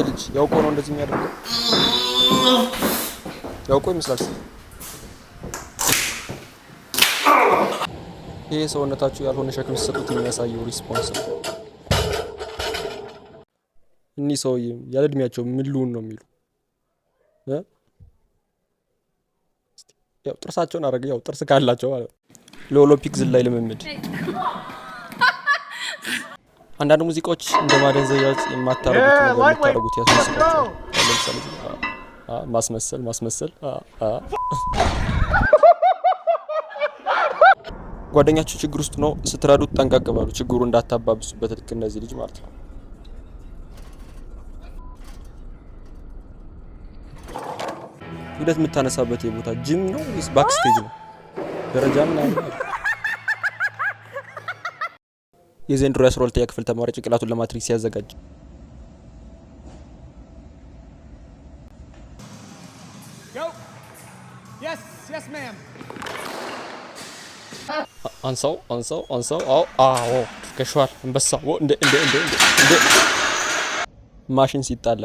ልጅ ያውቆ ነው እንደዚህ የሚያደርገው? ያውቆ ይመስላል። ይሄ ሰውነታችሁ ያልሆነ ሸክም ሲሰጡት የሚያሳየው ሪስፖንስ ነው። እኒህ ሰውዬ ያለ እድሜያቸው ምን ልሁን ነው የሚሉ ያው ጥርሳቸውን አረገ። ያው ጥርስ ካላቸው ማለት ለኦሎምፒክ ዝላይ ልምምድ። አንዳንድ ሙዚቃዎች እንደ ማደንዘዣ የማታረጉት ነገር የምታረጉት ያስመስላቸዋል። ለምሳሌ ማስመሰል ጓደኛችሁ ችግር ውስጥ ነው ስትረዱት ጠንቀቅ በሉ፣ ችግሩ እንዳታባብሱበት። ልክ እነዚህ ልጅ ማለት ነው። ክብደት የምታነሳበት የቦታ ጂም ነው ወይስ ባክስቴጅ ነው? ደረጃ ምናምን የዘንድሮ የ12ኛ ክፍል ተማሪ ጭንቅላቱን ለማትሪክስ ሲያዘጋጅ አንሳው አዎ ከሸዋል አንበሳው እንደ ማሽን ሲጣላ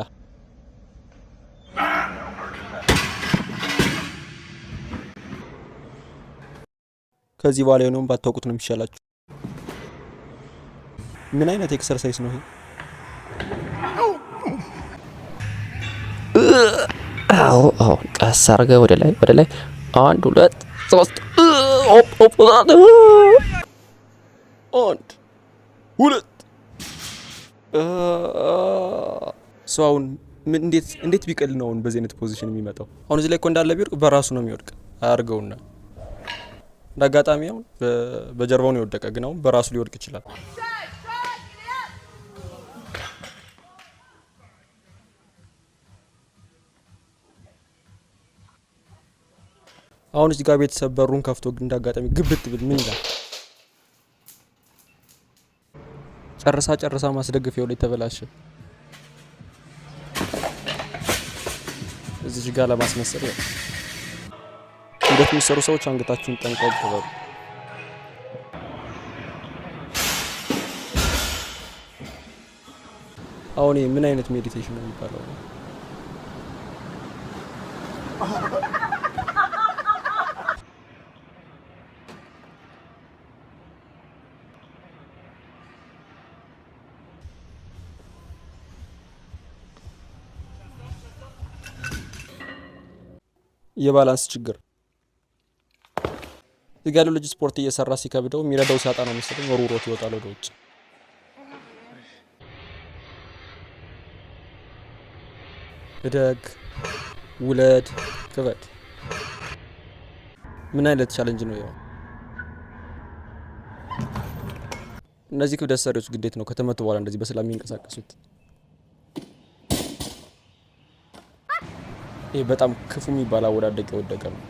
ከዚህ በኋላ የሆነውን ባታውቁት ነው የሚሻላችሁ። ምን አይነት ኤክሰርሳይዝ ነው ይሄ? አዎ ቀስ አድርገህ ወደ ላይ 1 2 3 ኦፕ 1 2 ሰውን ምን እንዴት ቢቀል ነው በዚህ አይነት ፖዚሽን የሚመጣው? አሁን እዚህ ላይ እኮ እንዳለ ቢወርቅ በራሱ ነው የሚወድቅ። አያርገውና እንዳጋጣሚ አሁን በጀርባው ነው የወደቀ፣ ግን አሁን በራሱ ሊወድቅ ይችላል። አሁን እዚህ ጋር ቤተሰብ በሩን ከፍቶ ግን እንዳጋጣሚ ግብት ብል ምን ይላል? ጨርሳ ማስደገፊያው ላይ ተበላሸ። እዚህ ጋር ለማስመሰል ያው እንዴት የሚሰሩ ሰዎች አንገታችሁን ጠንቀቅ በሉ። አሁን ምን አይነት ሜዲቴሽን ነው የሚባለው? የባላንስ ችግር። እዚህ ጋር ልጅ ስፖርት እየሰራ ሲከብደው የሚረዳው ሲያጣ ነው መሰለኝ ወሩሮት ይወጣል ወደ ውጭ። እደግ፣ ውለድ፣ ክበድ። ምን አይነት ቻሌንጅ ነው ያው? እነዚህ ክብደት ሰሪዎች ግዴት ነው ከተመቱ በኋላ እንደዚህ በሰላም የሚንቀሳቀሱት። ይሄ በጣም ክፉ የሚባል አወዳደቅ የወደቀ ነው።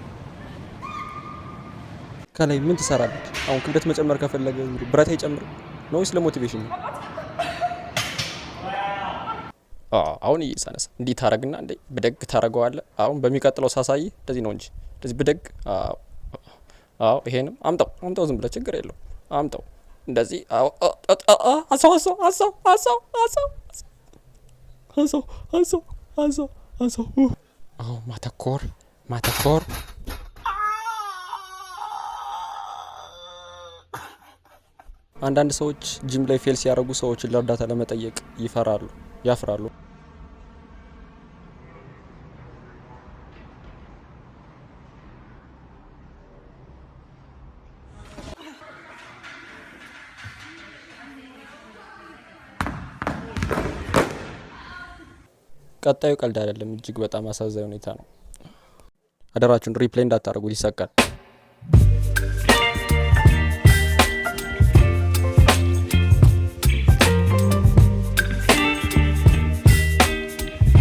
ከላይ ምን ትሰራለች? አሁን ክብደት መጨመር ከፈለገ ብረት አይጨምር ነው ወይስ ለሞቲቬሽን ነው? አሁን እየሳነሳ እንዲህ ታረግና እንዴ ብደግ ታረገዋለህ። አሁን በሚቀጥለው ሳሳይ እንደዚህ ነው እንጂ እንደዚህ ብደግ። ይሄንም አምጣው ዝም ብለህ ችግር የለው አምጣው እንደዚህ። አዎ ማተኮር። አንዳንድ ሰዎች ጂም ላይ ፌል ሲያደርጉ ሰዎችን ለእርዳታ ለመጠየቅ ያፍራሉ። ቀጣዩ ቀልድ አይደለም፣ እጅግ በጣም አሳዛኝ ሁኔታ ነው። አደራችሁን ሪፕሌይ እንዳታደርጉት፣ ይሰቃል።